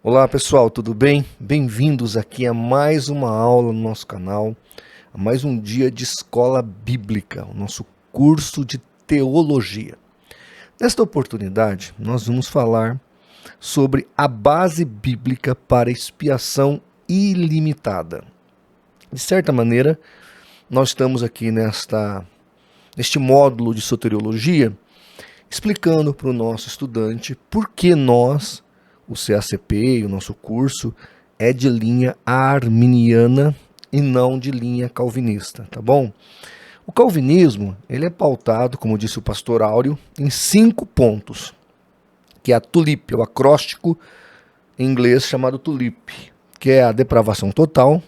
Olá pessoal, tudo bem? Bem-vindos aqui a mais uma aula no nosso canal, a mais um dia de escola bíblica, o nosso curso de teologia. Nesta oportunidade, nós vamos falar sobre a base bíblica para expiação ilimitada. De certa maneira, nós estamos aqui neste módulo de soteriologia, explicando para o nosso estudante por que nós, o CACP, o nosso curso, é de linha arminiana e não de linha calvinista, tá bom? O calvinismo, ele é pautado, como disse o pastor Áureo, em 5 pontos, que é a TULIP, o acróstico em inglês chamado TULIP, que é a depravação total,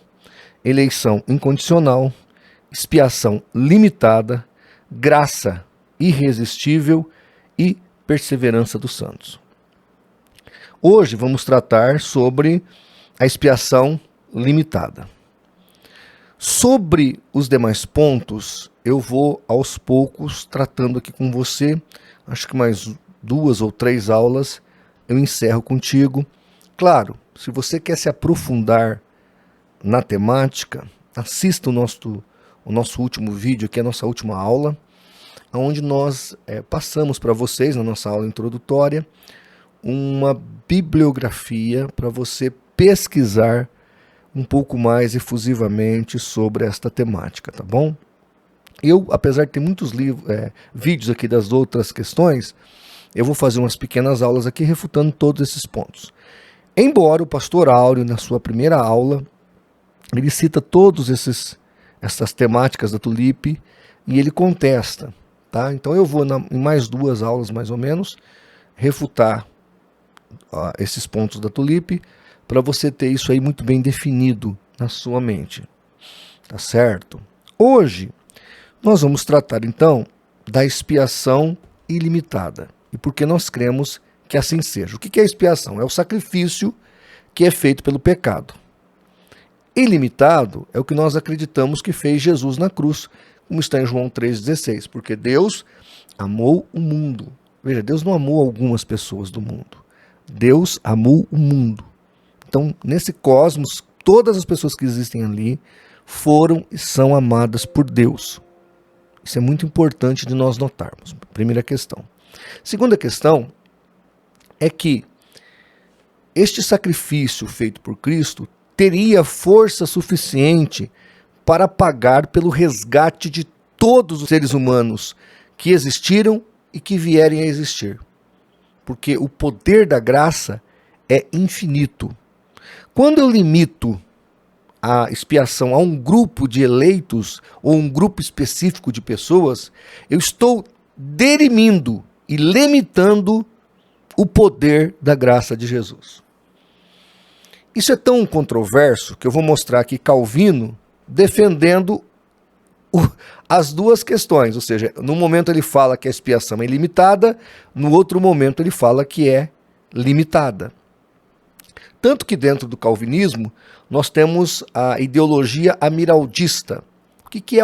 eleição incondicional, expiação limitada, graça irresistível e perseverança dos santos. Hoje vamos tratar sobre a expiação limitada. Sobre os demais pontos, eu vou aos poucos tratando aqui com você. Acho que mais 2 ou 3 aulas eu encerro contigo. Claro, se você quer se aprofundar na temática, assista o nosso último vídeo, que é a nossa última aula, onde nós passamos para vocês, na nossa aula introdutória, uma bibliografia para você pesquisar um pouco mais efusivamente sobre esta temática, tá bom? Eu, apesar de ter muitos vídeos aqui das outras questões, eu vou fazer umas pequenas aulas aqui refutando todos esses pontos. Embora o pastor Áureo, na sua primeira aula, ele cita todas essas temáticas da TULIP e ele contesta, tá? Então eu vou, em mais 2 aulas mais ou menos, refutar esses pontos da TULIP, para você ter isso aí muito bem definido na sua mente, tá certo? Hoje nós vamos tratar então da expiação ilimitada, e porque nós cremos que assim seja. O que é expiação? É o sacrifício que é feito pelo pecado. Ilimitado é o que nós acreditamos que fez Jesus na cruz, como está em João 3,16, porque Deus amou o mundo. Veja, Deus não amou algumas pessoas do mundo. Deus amou o mundo. Então, nesse cosmos, todas as pessoas que existem ali foram e são amadas por Deus. Isso é muito importante de nós notarmos. Primeira questão. Segunda questão é que este sacrifício feito por Cristo teria força suficiente para pagar pelo resgate de todos os seres humanos que existiram e que vierem a existir. Porque o poder da graça é infinito. Quando eu limito a expiação a um grupo de eleitos ou um grupo específico de pessoas, eu estou derimindo e limitando o poder da graça de Jesus. Isso é tão controverso que eu vou mostrar aqui Calvino defendendo as duas questões, ou seja, no momento ele fala que a expiação é ilimitada, no outro momento ele fala que é limitada. Tanto que dentro do calvinismo nós temos a ideologia amiraldista. O que é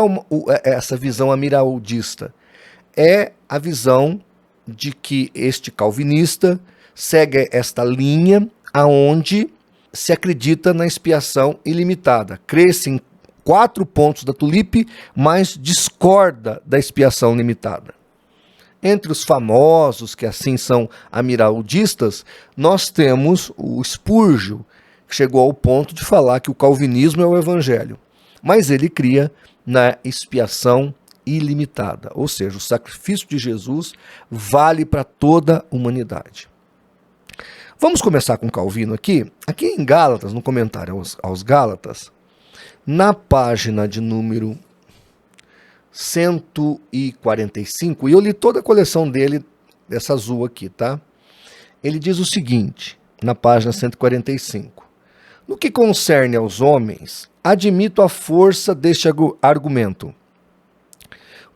essa visão amiraldista? É a visão de que este calvinista segue esta linha aonde se acredita na expiação ilimitada. Crê-se em 4 pontos da TULIP, mas discorda da expiação limitada. Entre os famosos, que assim são amiraldistas, nós temos o Spurgeon, que chegou ao ponto de falar que o calvinismo é o evangelho. Mas ele cria na expiação ilimitada, ou seja, o sacrifício de Jesus vale para toda a humanidade. Vamos começar com Calvino aqui. Aqui em Gálatas, no comentário aos Gálatas, na página de número 145, e eu li toda a coleção dele, dessa azul aqui, tá? Ele diz o seguinte, na página 145. No que concerne aos homens, admito a força deste argumento.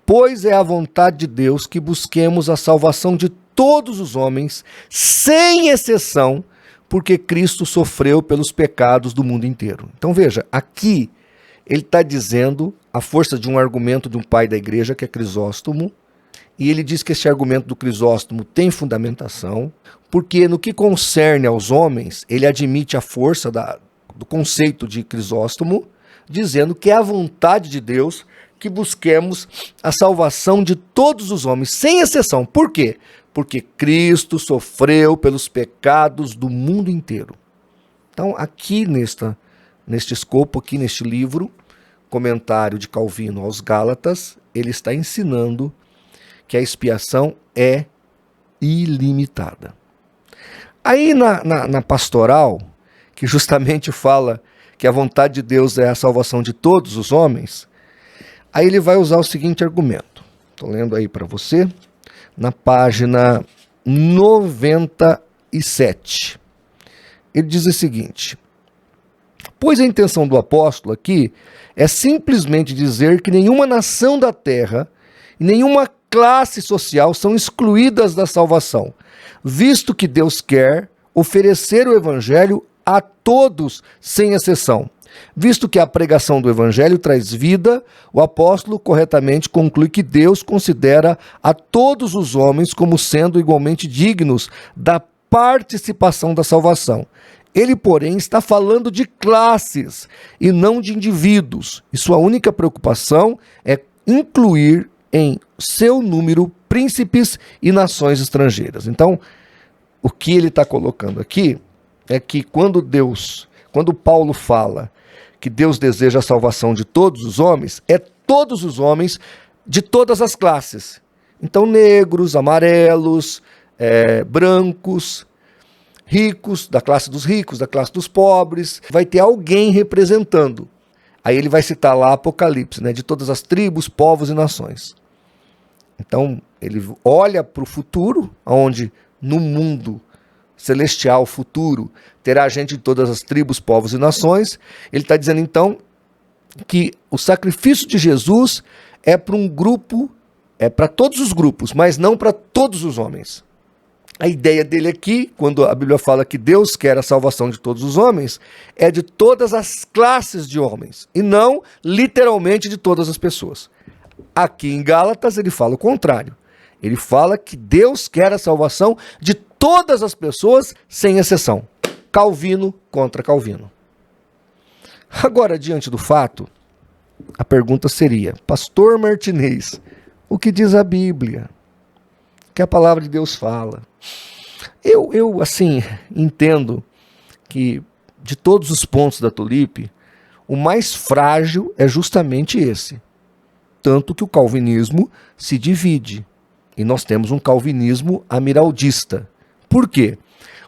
Pois é a vontade de Deus que busquemos a salvação de todos os homens, sem exceção, porque Cristo sofreu pelos pecados do mundo inteiro. Então veja, aqui ele está dizendo a força de um argumento de um pai da igreja, que é Crisóstomo, e ele diz que esse argumento do Crisóstomo tem fundamentação, porque no que concerne aos homens, ele admite a força do conceito de Crisóstomo, dizendo que é a vontade de Deus que busquemos a salvação de todos os homens, sem exceção. Por quê? Porque Cristo sofreu pelos pecados do mundo inteiro. Então, aqui neste escopo, aqui neste livro, comentário de Calvino aos Gálatas, ele está ensinando que a expiação é ilimitada. Aí na pastoral, que justamente fala que a vontade de Deus é a salvação de todos os homens, aí ele vai usar o seguinte argumento. Estou lendo aí para você, na página 97. Ele diz o seguinte: pois a intenção do apóstolo aqui é simplesmente dizer que nenhuma nação da terra e nenhuma classe social são excluídas da salvação, visto que Deus quer oferecer o evangelho a todos, sem exceção. Visto que a pregação do evangelho traz vida, o apóstolo corretamente conclui que Deus considera a todos os homens como sendo igualmente dignos da participação da salvação. Ele, porém, está falando de classes e não de indivíduos, e sua única preocupação é incluir em seu número príncipes e nações estrangeiras. Então, o que ele está colocando aqui é que quando Paulo fala que Deus deseja a salvação de todos os homens, é todos os homens de todas as classes. Então, negros, amarelos, brancos, ricos, da classe dos ricos, da classe dos pobres, vai ter alguém representando. Aí ele vai citar lá Apocalipse, né, de todas as tribos, povos e nações. Então, ele olha para o futuro, onde no mundo celestial futuro terá gente de todas as tribos, povos e nações. Ele está dizendo, então, que o sacrifício de Jesus é para um grupo, é para todos os grupos, mas não para todos os homens. A ideia dele aqui, quando a Bíblia fala que Deus quer a salvação de todos os homens, é de todas as classes de homens, e não literalmente de todas as pessoas. Aqui em Gálatas ele fala o contrário. Ele fala que Deus quer a salvação de todas as pessoas, sem exceção. Calvino contra Calvino. Agora, diante do fato, a pergunta seria: Pastor Martinez, o que diz a Bíblia? O que a palavra de Deus fala? Eu assim, entendo que de todos os pontos da tulipe, o mais frágil é justamente esse. Tanto que o calvinismo se divide. E nós temos um calvinismo amiraldista. Por quê?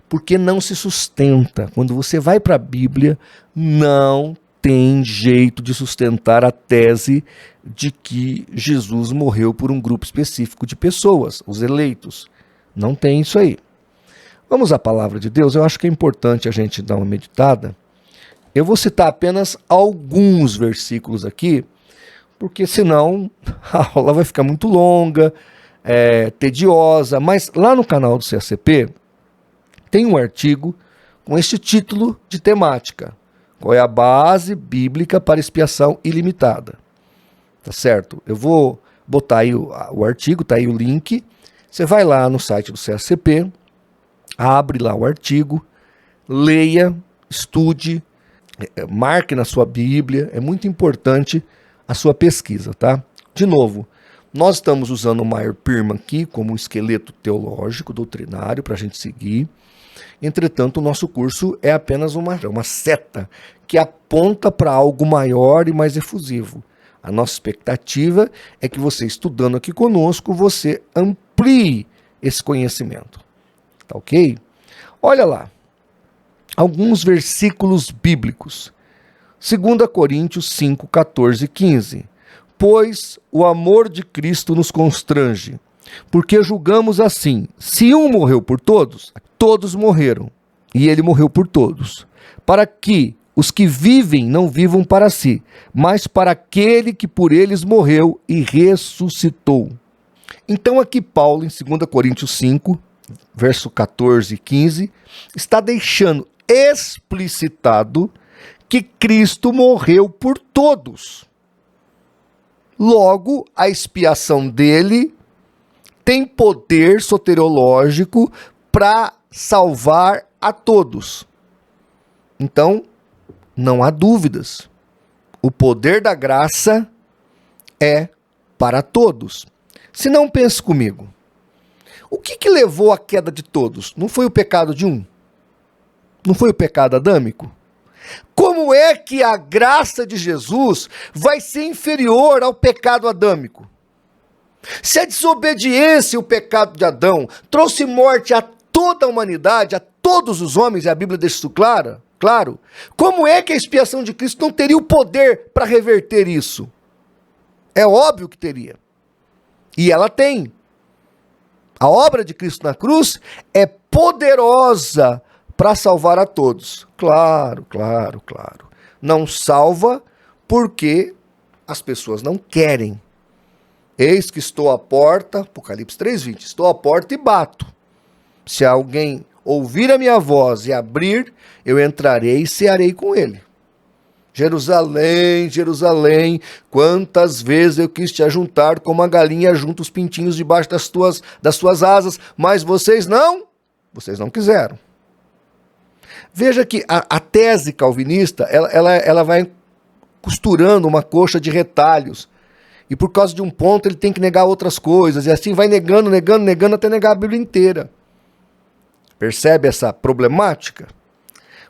Porque não se sustenta. Quando você vai para a Bíblia, não tem jeito de sustentar a tese de que Jesus morreu por um grupo específico de pessoas, os eleitos. Não tem isso aí. Vamos à palavra de Deus. Eu acho que é importante a gente dar uma meditada. Eu vou citar apenas alguns versículos aqui, porque senão a aula vai ficar muito longa, tediosa. Mas lá no canal do CACP tem um artigo com este título de temática: qual é a base bíblica para expiação ilimitada? Tá certo? Eu vou botar aí o artigo, tá aí o link. Você vai lá no site do CACP, abre lá o artigo, leia, estude, marque na sua Bíblia. É muito importante a sua pesquisa, tá? De novo, nós estamos usando o Meyer Pirman aqui como um esqueleto teológico, doutrinário, para a gente seguir. Entretanto, o nosso curso é apenas uma seta que aponta para algo maior e mais efusivo. A nossa expectativa é que você, estudando aqui conosco, você amplie esse conhecimento. Tá ok? Olha lá, alguns versículos bíblicos. 2 Coríntios 5, 14 e 15. Pois o amor de Cristo nos constrange, porque julgamos assim: se um morreu por todos, todos morreram, e ele morreu por todos, para que os que vivem não vivam para si, mas para aquele que por eles morreu e ressuscitou. Então aqui Paulo, em 2 Coríntios 5, verso 14 e 15, está deixando explicitado que Cristo morreu por todos. Logo, a expiação dele tem poder soteriológico para salvar a todos. Então, não há dúvidas. O poder da graça é para todos. Se não, pense comigo. O que levou à queda de todos? Não foi o pecado de um? Não foi o pecado adâmico? Como é que a graça de Jesus vai ser inferior ao pecado adâmico? Se a desobediência e o pecado de Adão trouxe morte a toda a humanidade, a todos os homens, e a Bíblia deixa isso claro, como é que a expiação de Cristo não teria o poder para reverter isso? É óbvio que teria. E ela tem. A obra de Cristo na cruz é poderosa para salvar a todos. Claro. Não salva porque as pessoas não querem. Eis que estou à porta, Apocalipse 3:20, estou à porta e bato. Se alguém ouvir a minha voz e abrir, eu entrarei e cearei com ele. Jerusalém, Jerusalém, quantas vezes eu quis te ajuntar como a galinha junta os pintinhos debaixo das suas asas, mas vocês não quiseram. Veja que a tese calvinista, ela vai costurando uma coxa de retalhos, e por causa de um ponto ele tem que negar outras coisas, e assim vai negando até negar a Bíblia inteira. Percebe essa problemática?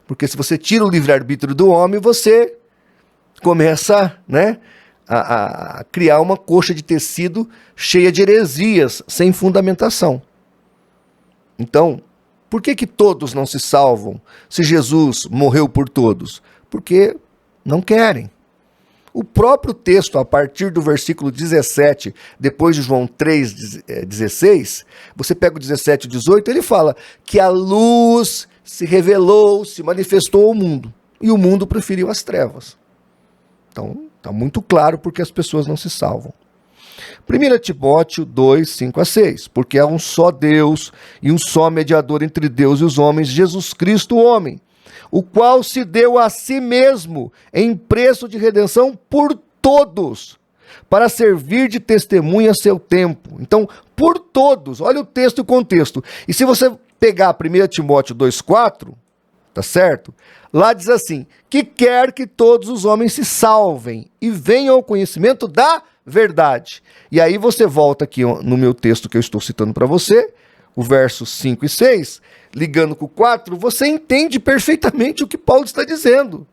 Porque se você tira o livre-arbítrio do homem, você começa, a criar uma coxa de tecido cheia de heresias, sem fundamentação. Então, por que todos não se salvam se Jesus morreu por todos? Porque não querem. O próprio texto, a partir do versículo 17, depois de João 3,16, você pega o 17 e 18, ele fala que a luz se revelou, se manifestou ao mundo, e o mundo preferiu as trevas. Então, está muito claro porque as pessoas não se salvam. 1 Timóteo 2, 5-6, porque há um só Deus e um só mediador entre Deus e os homens, Jesus Cristo, o homem, o qual se deu a si mesmo em preço de redenção por todos, para servir de testemunha a seu tempo. Então, por todos, olha o texto e o contexto. E se você pegar 1 Timóteo 2,4, tá certo? Lá diz assim, que quer que todos os homens se salvem e venham ao conhecimento da verdade. E aí você volta aqui no meu texto que eu estou citando para você, o verso 5 e 6, ligando com o 4, você entende perfeitamente o que Paulo está dizendo.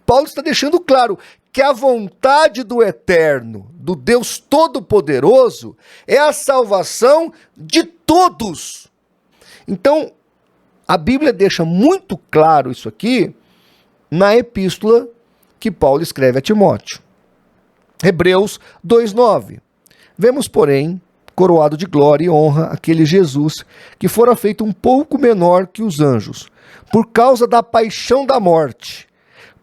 Paulo está deixando claro que a vontade do Eterno, do Deus Todo-Poderoso, é a salvação de todos. Então, a Bíblia deixa muito claro isso aqui na epístola que Paulo escreve a Timóteo. Hebreus 2,9. Vemos, porém, coroado de glória e honra aquele Jesus que fora feito um pouco menor que os anjos, por causa da paixão da morte,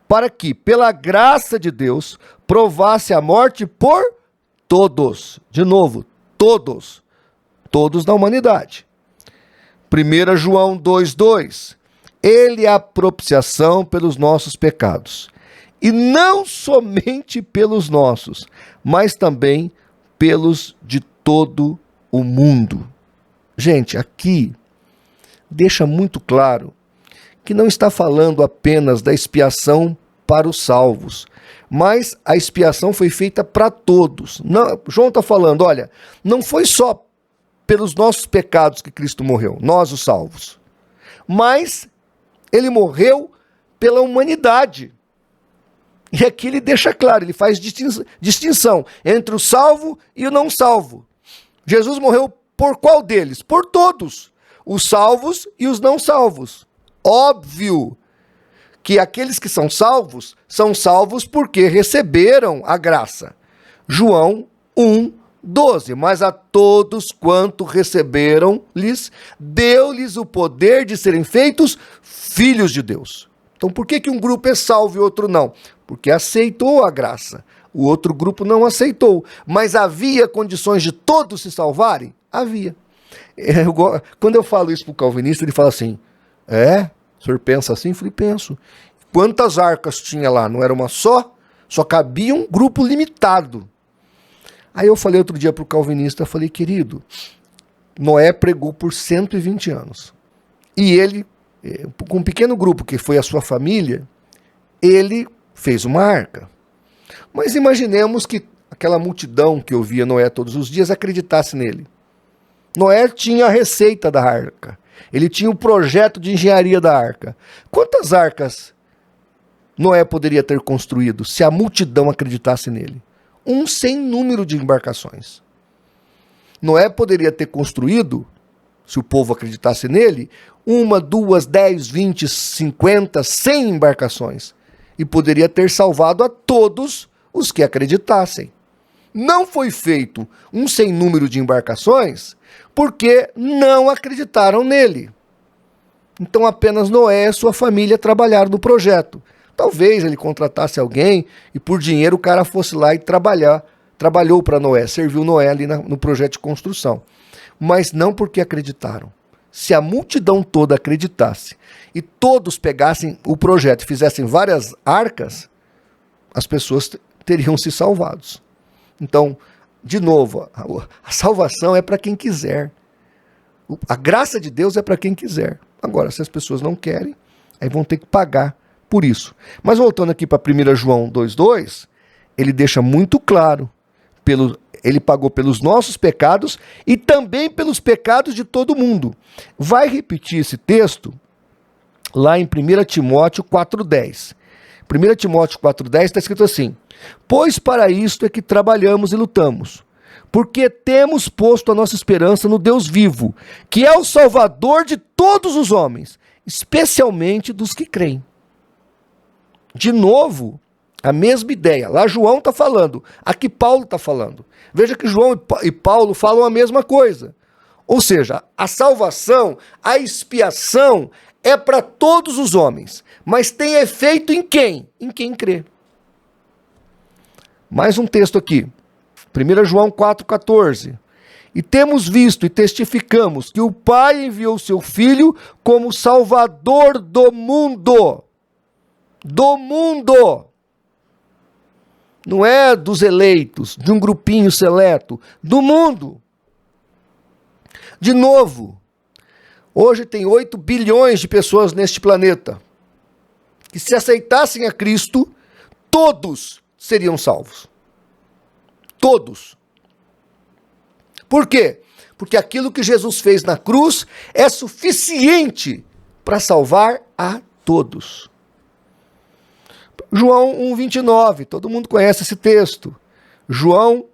para que, pela graça de Deus, provasse a morte por todos. De novo, todos da humanidade. 1 João 2,2. Ele é a propiciação pelos nossos pecados. E não somente pelos nossos, mas também pelos de todo o mundo. Gente, aqui deixa muito claro que não está falando apenas da expiação para os salvos, mas a expiação foi feita para todos. Não, João está falando, olha, não foi só pelos nossos pecados que Cristo morreu, nós os salvos, mas ele morreu pela humanidade. E aqui ele deixa claro, ele faz distinção entre o salvo e o não salvo. Jesus morreu por qual deles? Por todos, os salvos e os não salvos. Óbvio que aqueles que são salvos porque receberam a graça. João 1:12, mas a todos quanto receberam-lhes, deu-lhes o poder de serem feitos filhos de Deus. Então por que um grupo é salvo e outro não? Porque aceitou a graça. O outro grupo não aceitou. Mas havia condições de todos se salvarem? Havia. Quando eu falo isso para o calvinista, ele fala assim, o senhor pensa assim? Eu falei, penso. Quantas arcas tinha lá? Não era uma só? Só cabia um grupo limitado. Aí eu falei outro dia para o calvinista, eu falei, querido, Noé pregou por 120 anos. E ele, com um pequeno grupo que foi a sua família, ele fez uma arca. Mas imaginemos que aquela multidão que ouvia Noé todos os dias acreditasse nele. Noé tinha a receita da arca. Ele tinha o projeto de engenharia da arca. Quantas arcas Noé poderia ter construído se a multidão acreditasse nele? Um sem número de embarcações. Noé poderia ter construído, se o povo acreditasse nele, 1, 2, 10, 20, 50, 100 embarcações. E poderia ter salvado a todos os que acreditassem. Não foi feito um sem número de embarcações porque não acreditaram nele. Então apenas Noé e sua família trabalharam no projeto. Talvez ele contratasse alguém e por dinheiro o cara fosse lá e trabalhou para Noé, serviu Noé ali no projeto de construção. Mas não porque acreditaram. Se a multidão toda acreditasse e todos pegassem o projeto e fizessem várias arcas, as pessoas teriam se salvados. Então, de novo, a salvação é para quem quiser. A graça de Deus é para quem quiser. Agora, se as pessoas não querem, aí vão ter que pagar por isso. Mas voltando aqui para 1 João 2,2, ele deixa muito claro, ele pagou pelos nossos pecados e também pelos pecados de todo mundo. Vai repetir esse texto lá em 1 Timóteo 4,10. 1 Timóteo 4,10 está escrito assim: pois para isto é que trabalhamos e lutamos, porque temos posto a nossa esperança no Deus vivo, que é o Salvador de todos os homens, especialmente dos que creem. De novo, a mesma ideia. Lá João está falando, aqui Paulo está falando. Veja que João e Paulo falam a mesma coisa. Ou seja, a salvação, a expiação é para todos os homens, mas tem efeito em quem? Em quem crê. Mais um texto aqui, 1 João 4,14. E temos visto e testificamos que o Pai enviou seu Filho como Salvador do mundo. Do mundo. Não é dos eleitos, de um grupinho seleto, do mundo. De novo, hoje tem 8 bilhões de pessoas neste planeta que, se aceitassem a Cristo, todos seriam salvos. Todos. Por quê? Porque aquilo que Jesus fez na cruz é suficiente para salvar a todos. João 1,29, todo mundo conhece esse texto. João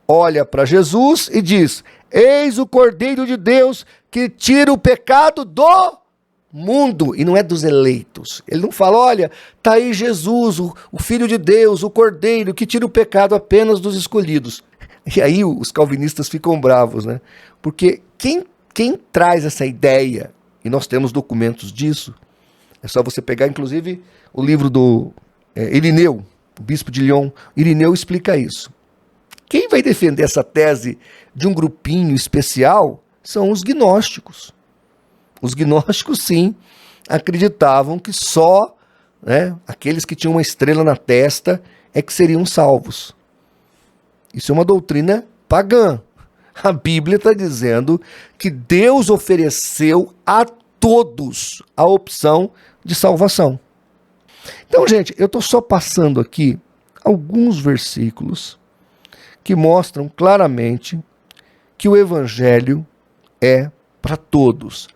olha para Jesus e diz: eis o Cordeiro de Deus que tira o pecado do mundo. E não é dos eleitos. Ele não fala, olha, está aí Jesus, o Filho de Deus, o Cordeiro, que tira o pecado apenas dos escolhidos. E aí os calvinistas ficam bravos, né? Porque quem traz essa ideia, e nós temos documentos disso, é só você pegar, inclusive, o livro do Irineu, o bispo de Lyon. Irineu explica isso. Quem vai defender essa tese de um grupinho especial são os gnósticos. Os gnósticos, sim, acreditavam que só aqueles que tinham uma estrela na testa é que seriam salvos. Isso é uma doutrina pagã. A Bíblia está dizendo que Deus ofereceu a todos a opção de salvação. Então, gente, eu estou só passando aqui alguns versículos que mostram claramente que o Evangelho é para todos.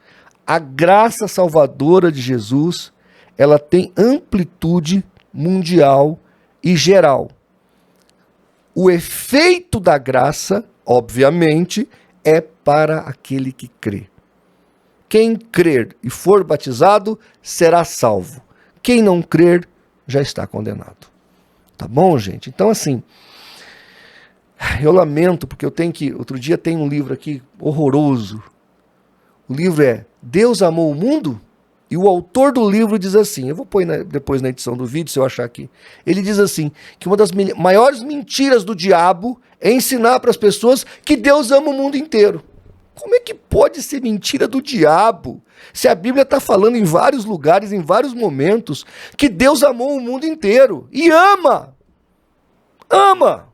A graça salvadora de Jesus, ela tem amplitude mundial e geral. O efeito da graça, obviamente, é para aquele que crê. Quem crer e for batizado será salvo. Quem não crer já está condenado. Tá bom, gente? Então, assim, eu lamento, porque outro dia tem um livro aqui horroroso. O livro é Deus Amou o Mundo? E o autor do livro diz assim, eu vou pôr depois na edição do vídeo, se eu achar aqui. Ele diz assim, que uma das maiores mentiras do diabo é ensinar para as pessoas que Deus ama o mundo inteiro. Como é que pode ser mentira do diabo, se a Bíblia está falando em vários lugares, em vários momentos, que Deus amou o mundo inteiro? E ama! Ama!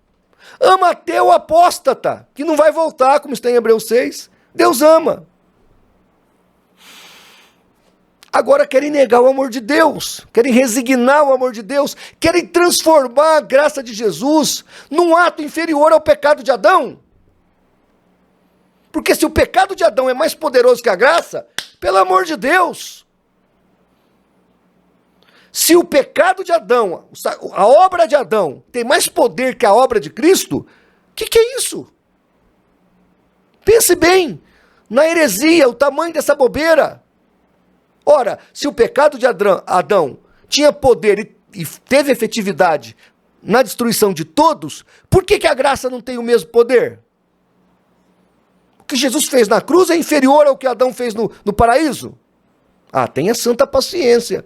Ama até o apóstata, que não vai voltar, como está em Hebreus 6. Deus ama. Agora querem negar o amor de Deus, querem resignar o amor de Deus, querem transformar a graça de Jesus num ato inferior ao pecado de Adão. Porque se o pecado de Adão é mais poderoso que a graça, pelo amor de Deus. Se o pecado de Adão, a obra de Adão, tem mais poder que a obra de Cristo, o que é isso? Pense bem na heresia, o tamanho dessa bobeira. Ora, se o pecado de Adão tinha poder e teve efetividade na destruição de todos, por que a graça não tem o mesmo poder? O que Jesus fez na cruz é inferior ao que Adão fez no paraíso? Ah, tenha santa paciência.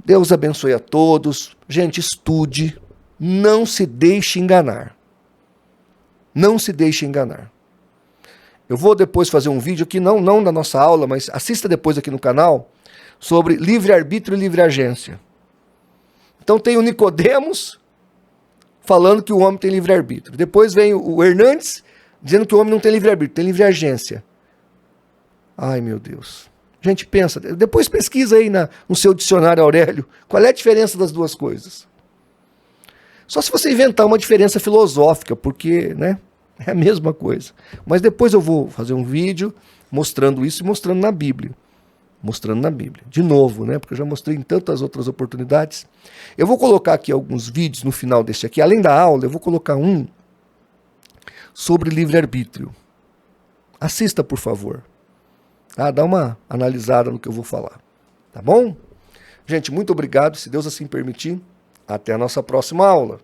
Deus abençoe a todos. Gente, estude. Não se deixe enganar. Não se deixe enganar. Eu vou depois fazer um vídeo aqui, não na nossa aula, mas assista depois aqui no canal, sobre livre-arbítrio e livre-agência. Então tem o Nicodemos falando que o homem tem livre-arbítrio. Depois vem o Hernandes dizendo que o homem não tem livre-arbítrio, tem livre-agência. Ai, meu Deus. Gente, pensa, depois pesquisa aí no seu dicionário Aurélio, qual é a diferença das duas coisas. Só se você inventar uma diferença filosófica, porque, né? É a mesma coisa. Mas depois eu vou fazer um vídeo mostrando isso e mostrando na Bíblia. Mostrando na Bíblia. De novo, né? Porque eu já mostrei em tantas outras oportunidades. Eu vou colocar aqui alguns vídeos no final desse aqui. Além da aula, eu vou colocar um sobre livre-arbítrio. Assista, por favor. Tá? Dá uma analisada no que eu vou falar. Tá bom? Gente, muito obrigado. Se Deus assim permitir, até a nossa próxima aula.